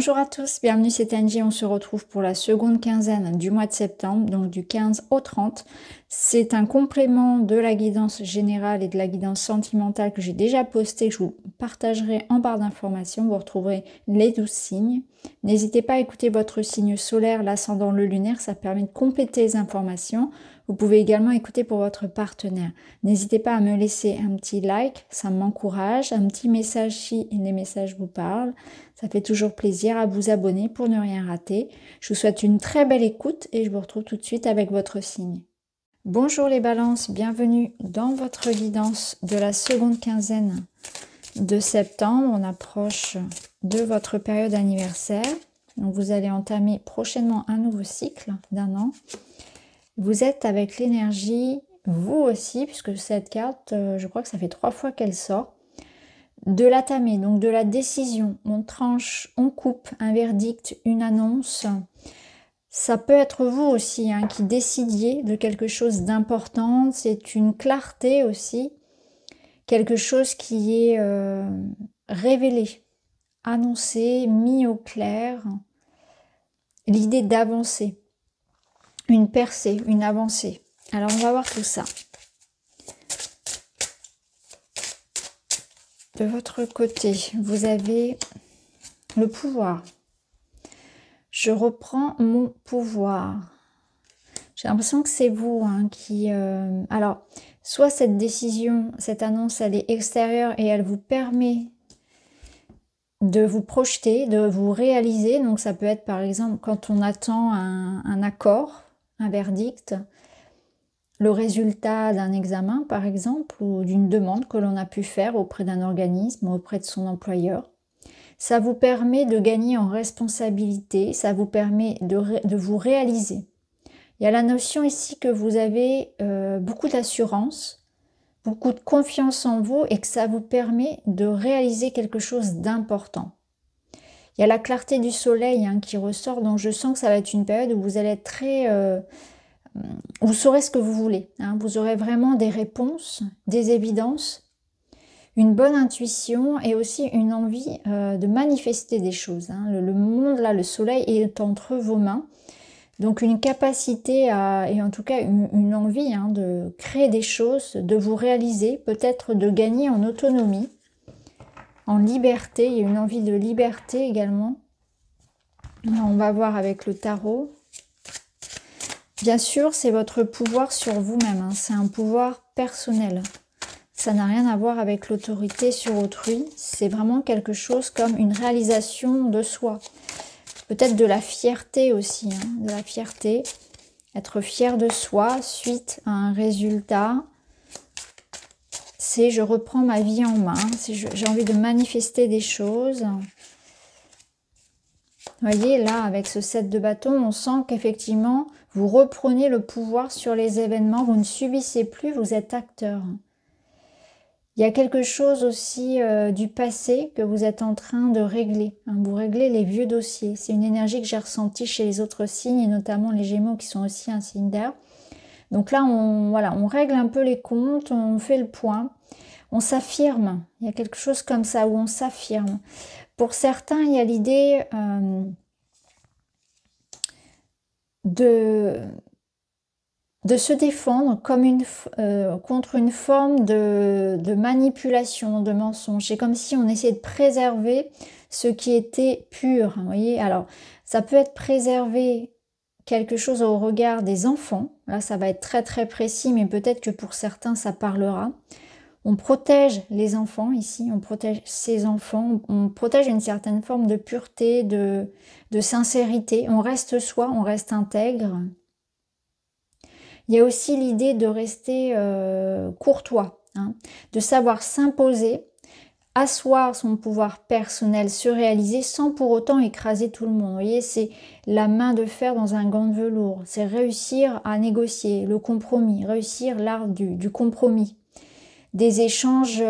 Bonjour à tous, bienvenue, c'est Angie. On se retrouve pour la seconde quinzaine du mois de septembre, donc du 15 au 30. C'est un complément de la guidance générale et de la guidance sentimentale que j'ai déjà posté, que je vous partagerai en barre d'informations. Vous retrouverez les 12 signes. N'hésitez pas à écouter votre signe solaire, l'ascendant, le lunaire, ça permet de compléter les informations. Vous pouvez également écouter pour votre partenaire. N'hésitez pas à me laisser un petit like, ça m'encourage, un petit message si les messages vous parlent. Ça fait toujours plaisir, à vous abonner pour ne rien rater. Je vous souhaite une très belle écoute et je vous retrouve tout de suite avec votre signe. Bonjour les balances, bienvenue dans votre guidance de la seconde quinzaine de septembre. On approche de votre période anniversaire. Donc vous allez entamer prochainement un nouveau cycle d'un an. Vous êtes avec l'énergie, vous aussi, puisque cette carte, je crois que ça fait 3 fois qu'elle sort, de l'atamer, donc de la décision. On tranche, on coupe un verdict, une annonce. Ça peut être vous aussi qui décidiez de quelque chose d'important. C'est une clarté aussi, quelque chose qui est révélé, annoncé, mis au clair. L'idée d'avancer, une percée, une avancée. Alors on va voir tout ça. De votre côté, vous avez le pouvoir. Je reprends mon pouvoir. J'ai l'impression que c'est vous qui... Alors, soit cette décision, cette annonce, elle est extérieure et elle vous permet de vous projeter, de vous réaliser. Donc ça peut être par exemple quand on attend un accord, un verdict, le résultat d'un examen par exemple, ou d'une demande que l'on a pu faire auprès d'un organisme, auprès de son employeur. Ça vous permet de gagner en responsabilité, ça vous permet de vous réaliser. Il y a la notion ici que vous avez beaucoup d'assurance, beaucoup de confiance en vous et que ça vous permet de réaliser quelque chose d'important. Il y a la clarté du soleil qui ressort, donc je sens que ça va être une période où vous allez être très... vous saurez ce que vous voulez. Vous aurez vraiment des réponses, des évidences, une bonne intuition et aussi une envie de manifester des choses. Le monde, là, le soleil est entre vos mains. Donc une capacité et en tout cas une envie de créer des choses, de vous réaliser, peut-être de gagner en autonomie, en liberté. Il y a une envie de liberté également. Là, on va voir avec le tarot. Bien sûr, c'est votre pouvoir sur vous-même. C'est un pouvoir personnel. Ça n'a rien à voir avec l'autorité sur autrui. C'est vraiment quelque chose comme une réalisation de soi. Peut-être de la fierté aussi, de la fierté. Être fier de soi suite à un résultat. C'est je reprends ma vie en main. J'ai envie de manifester des choses. Vous voyez, là, avec ce 7 de bâton, on sent qu'effectivement, vous reprenez le pouvoir sur les événements. Vous ne subissez plus, vous êtes acteur. Il y a quelque chose aussi du passé que vous êtes en train de régler. Vous réglez les vieux dossiers. C'est une énergie que j'ai ressentie chez les autres signes, et notamment les Gémeaux qui sont aussi un signe d'air. Donc là, on règle un peu les comptes, on fait le point, on s'affirme. Il y a quelque chose comme ça où on s'affirme. Pour certains, il y a l'idée de se défendre comme contre une forme de manipulation, de mensonge. C'est comme si on essayait de préserver ce qui était pur. Vous voyez, alors ça peut être préserver quelque chose au regard des enfants. Là, ça va être très très précis, mais peut-être que pour certains, ça parlera. On protège les enfants ici, on protège ces enfants, on protège une certaine forme de pureté, de sincérité. On reste soi, on reste intègre. Il y a aussi l'idée de rester courtois, de savoir s'imposer, asseoir son pouvoir personnel, se réaliser sans pour autant écraser tout le monde. Vous voyez, c'est la main de fer dans un gant de velours. C'est réussir à négocier le compromis, réussir l'art du compromis. Des échanges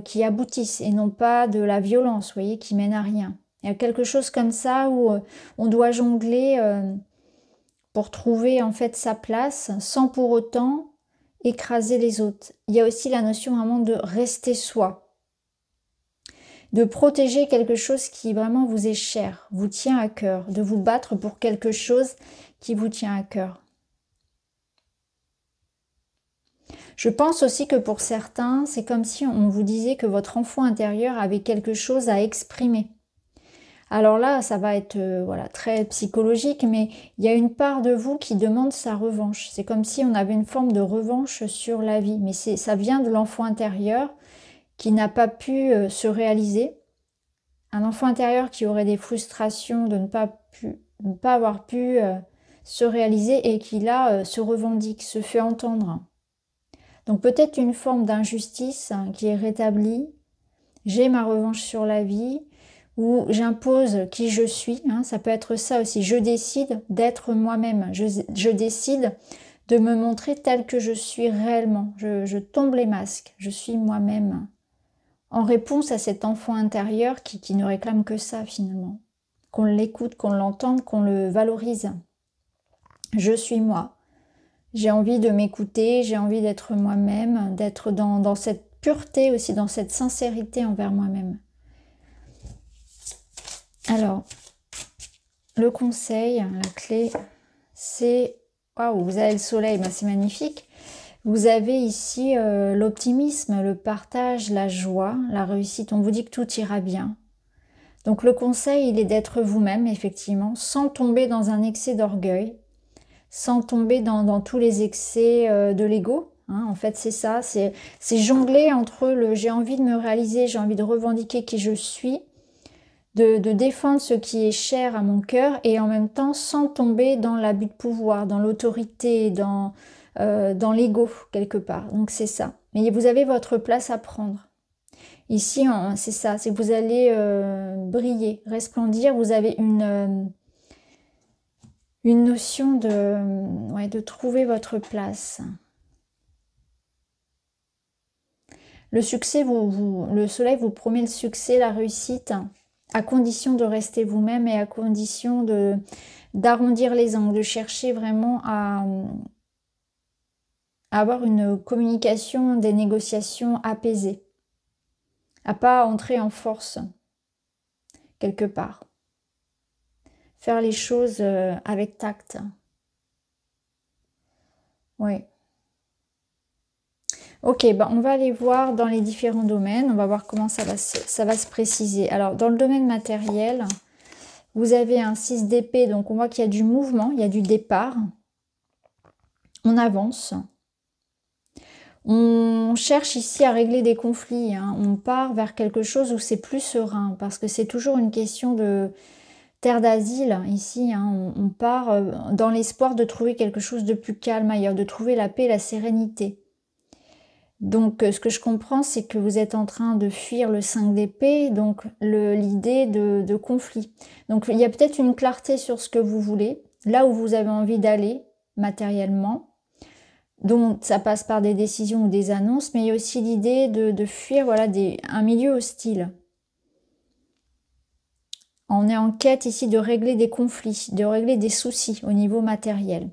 qui aboutissent et non pas de la violence, vous voyez, qui mène à rien. Il y a quelque chose comme ça où on doit jongler pour trouver en fait sa place sans pour autant écraser les autres. Il y a aussi la notion vraiment de rester soi. de protéger quelque chose qui vraiment vous est cher, vous tient à cœur, de vous battre pour quelque chose qui vous tient à cœur. Je pense aussi que pour certains, c'est comme si on vous disait que votre enfant intérieur avait quelque chose à exprimer. Alors là, ça va être voilà, très psychologique, mais il y a une part de vous qui demande sa revanche. C'est comme si on avait une forme de revanche sur la vie, mais ça vient de l'enfant intérieur qui n'a pas pu se réaliser. Un enfant intérieur qui aurait des frustrations de ne pas avoir pu se réaliser et qui là se revendique, se fait entendre. Donc peut-être une forme d'injustice qui est rétablie. J'ai ma revanche sur la vie, ou j'impose qui je suis. Ça peut être ça aussi. Je décide d'être moi-même. Je décide de me montrer tel que je suis réellement. Je tombe les masques. Je suis moi-même. En réponse à cet enfant intérieur qui ne réclame que ça finalement. Qu'on l'écoute, qu'on l'entende, qu'on le valorise. Je suis moi. J'ai envie de m'écouter, j'ai envie d'être moi-même, d'être dans cette pureté aussi, dans cette sincérité envers moi-même. Alors, le conseil, la clé, c'est... Waouh, vous avez le soleil, ben c'est magnifique. Vous avez ici l'optimisme, le partage, la joie, la réussite. On vous dit que tout ira bien. Donc le conseil, il est d'être vous-même, effectivement, sans tomber dans un excès d'orgueil, sans tomber dans tous les excès de l'ego. En fait, c'est ça, c'est jongler entre le j'ai envie de me réaliser, j'ai envie de revendiquer qui je suis, de défendre ce qui est cher à mon cœur et en même temps sans tomber dans l'abus de pouvoir, dans l'autorité, dans l'ego quelque part. Donc c'est ça. Mais vous avez votre place à prendre. Ici, c'est ça, c'est que vous allez briller, resplendir. Vous avez une notion de trouver votre place. Le succès, le soleil vous promet le succès, la réussite, à condition de rester vous-même et à condition d'arrondir les angles, de chercher vraiment à avoir une communication, des négociations apaisées, à pas entrer en force quelque part. Faire les choses avec tact. Oui. Ok, on va aller voir dans les différents domaines. On va voir comment ça va se préciser. Alors, dans le domaine matériel, vous avez un 6 d'épée. Donc, on voit qu'il y a du mouvement, il y a du départ. On avance. On cherche ici à régler des conflits. On part vers quelque chose où c'est plus serein. Parce que c'est toujours une question de terre d'asile. Ici, on part dans l'espoir de trouver quelque chose de plus calme ailleurs, de trouver la paix, la sérénité. Donc, ce que je comprends, c'est que vous êtes en train de fuir le 5 d'épée, donc l'idée de conflit. Donc, il y a peut-être une clarté sur ce que vous voulez, là où vous avez envie d'aller matériellement. Donc, ça passe par des décisions ou des annonces, mais il y a aussi l'idée de fuir voilà, un milieu hostile. On est en quête ici de régler des conflits, de régler des soucis au niveau matériel.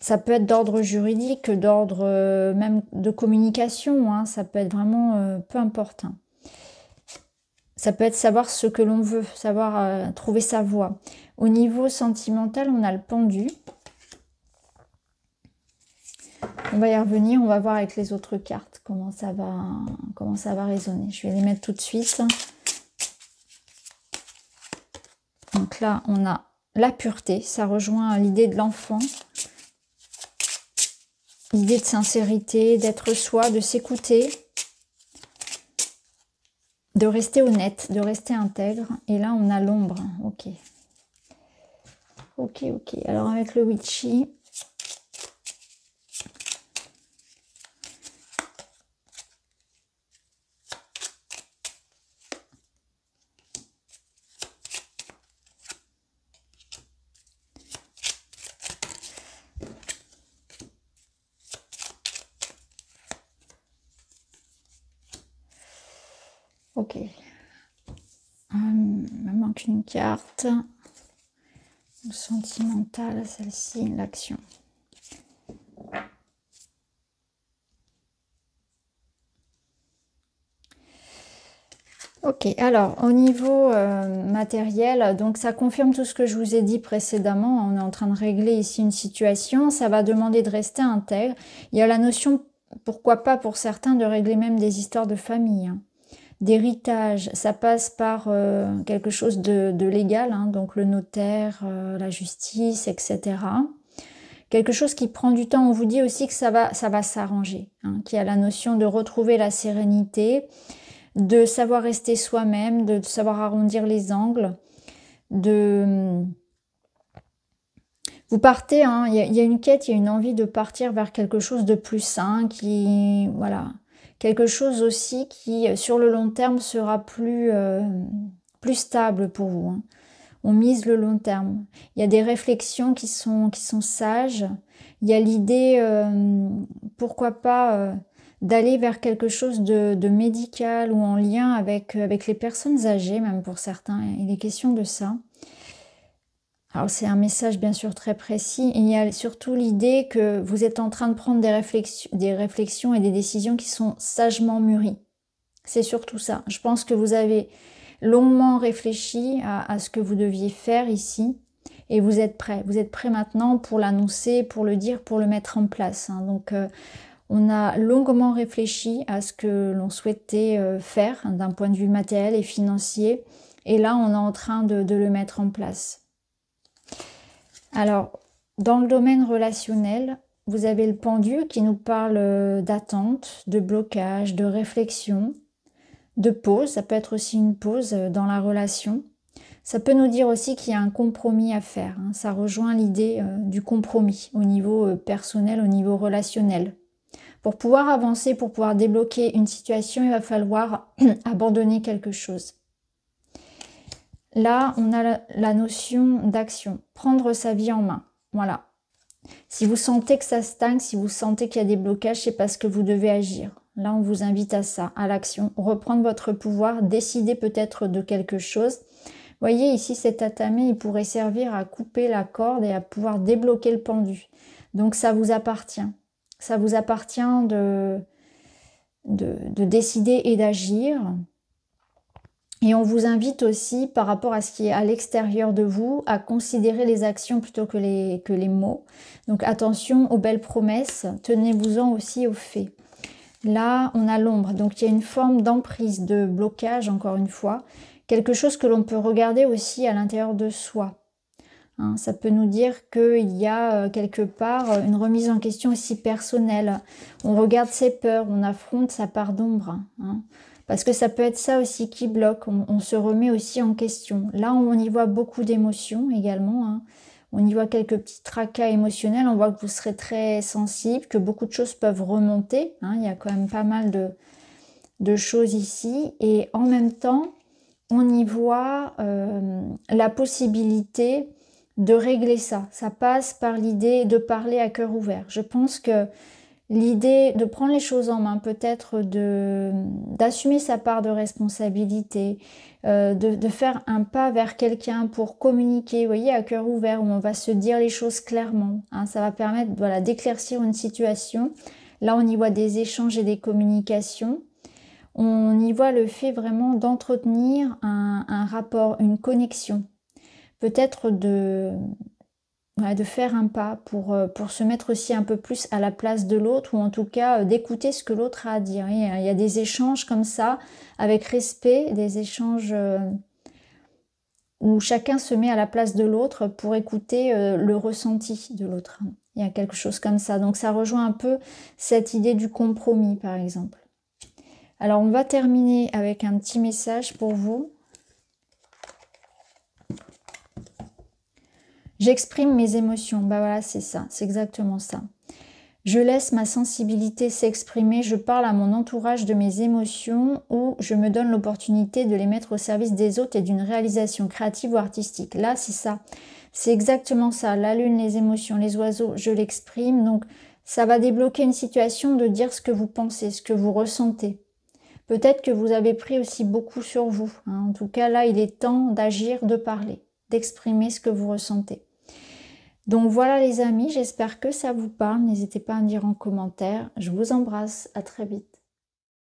Ça peut être d'ordre juridique, d'ordre même de communication, ça peut être vraiment peu importe. Ça peut être savoir ce que l'on veut, savoir trouver sa voie. Au niveau sentimental, on a le pendu. On va y revenir, on va voir avec les autres cartes comment ça va résonner. Je vais les mettre tout de suite. Donc là, on a la pureté, ça rejoint l'idée de l'enfant. L'idée de sincérité, d'être soi, de s'écouter, de rester honnête, de rester intègre. Et là, on a l'ombre. Ok. Ok. Alors, avec le witchy. Ok. Il me manque une carte. Le sentimental, celle-ci, l'action. Ok, alors au niveau matériel, donc ça confirme tout ce que je vous ai dit précédemment. On est en train de régler ici une situation. Ça va demander de rester intègre. Il y a la notion, pourquoi pas pour certains, de régler même des histoires de famille, hein. D'héritage, ça passe par quelque chose de légal, hein, donc le notaire, la justice, etc. Quelque chose qui prend du temps. On vous dit aussi que ça va s'arranger, hein, qu'il y a la notion de retrouver la sérénité, de savoir rester soi-même, de savoir arrondir les angles, de... Vous partez, hein, il y a une quête, il y a une envie de partir vers quelque chose de plus sain, qui... Voilà. Quelque chose aussi qui, sur le long terme, sera plus stable pour vous, hein. On mise le long terme. Il y a des réflexions qui sont sages. Il y a l'idée, pourquoi pas, d'aller vers quelque chose de médical ou en lien avec les personnes âgées, même pour certains. Il est question de ça. Alors c'est un message bien sûr très précis. Il y a surtout l'idée que vous êtes en train de prendre des réflexions et des décisions qui sont sagement mûries. C'est surtout ça. Je pense que vous avez longuement réfléchi à ce que vous deviez faire ici et vous êtes prêt. Vous êtes prêt maintenant pour l'annoncer, pour le dire, pour le mettre en place, hein. Donc on a longuement réfléchi à ce que l'on souhaitait faire, hein, d'un point de vue matériel et financier, et là on est en train de le mettre en place. Alors dans le domaine relationnel, vous avez le pendu qui nous parle d'attente, de blocage, de réflexion, de pause. Ça peut être aussi une pause dans la relation. Ça peut nous dire aussi qu'il y a un compromis à faire, hein. Ça rejoint l'idée du compromis au niveau personnel, au niveau relationnel. Pour pouvoir avancer, pour pouvoir débloquer une situation, il va falloir abandonner quelque chose. Là, on a la notion d'action, prendre sa vie en main. Voilà. Si vous sentez que ça stagne, si vous sentez qu'il y a des blocages, c'est parce que vous devez agir. Là, on vous invite à ça, à l'action. Reprendre votre pouvoir, décider peut-être de quelque chose. Vous voyez, ici, cet tatami, il pourrait servir à couper la corde et à pouvoir débloquer le pendu. Donc, ça vous appartient. Ça vous appartient de décider et d'agir. Et on vous invite aussi, par rapport à ce qui est à l'extérieur de vous, à considérer les actions plutôt que les mots. Donc attention aux belles promesses, tenez-vous-en aussi aux faits. Là, on a l'ombre, donc il y a une forme d'emprise, de blocage, encore une fois. Quelque chose que l'on peut regarder aussi à l'intérieur de soi. Hein, ça peut nous dire qu'il y a quelque part une remise en question aussi personnelle. On regarde ses peurs, on affronte sa part d'ombre, hein. Parce que ça peut être ça aussi qui bloque, on se remet aussi en question. Là, on y voit beaucoup d'émotions également, hein. On y voit quelques petits tracas émotionnels, on voit que vous serez très sensible, que beaucoup de choses peuvent remonter, hein. Il y a quand même pas mal de choses ici. Et en même temps, on y voit la possibilité de régler ça. Ça passe par l'idée de parler à cœur ouvert. Je pense que l'idée de prendre les choses en main, peut-être d'assumer sa part de responsabilité, de faire un pas vers quelqu'un pour communiquer, vous voyez, à cœur ouvert, où on va se dire les choses clairement, hein. Ça va permettre, voilà, d'éclaircir une situation. Là, on y voit des échanges et des communications. On y voit le fait vraiment d'entretenir un rapport, une connexion. Peut-être de faire un pas pour se mettre aussi un peu plus à la place de l'autre, ou en tout cas d'écouter ce que l'autre a à dire. Il y a des échanges comme ça, avec respect, des échanges où chacun se met à la place de l'autre pour écouter le ressenti de l'autre. Il y a quelque chose comme ça. Donc ça rejoint un peu cette idée du compromis, par exemple. Alors on va terminer avec un petit message pour vous. J'exprime mes émotions. Bah voilà, c'est ça, c'est exactement ça. Je laisse ma sensibilité s'exprimer, je parle à mon entourage de mes émotions ou je me donne l'opportunité de les mettre au service des autres et d'une réalisation créative ou artistique. Là, c'est ça. C'est exactement ça. La lune, les émotions, les oiseaux, je l'exprime. Donc, ça va débloquer une situation de dire ce que vous pensez, ce que vous ressentez. Peut-être que vous avez pris aussi beaucoup sur vous, hein. En tout cas, là, il est temps d'agir, de parler, d'exprimer ce que vous ressentez. Donc voilà les amis, j'espère que ça vous parle. N'hésitez pas à me dire en commentaire. Je vous embrasse, à très vite.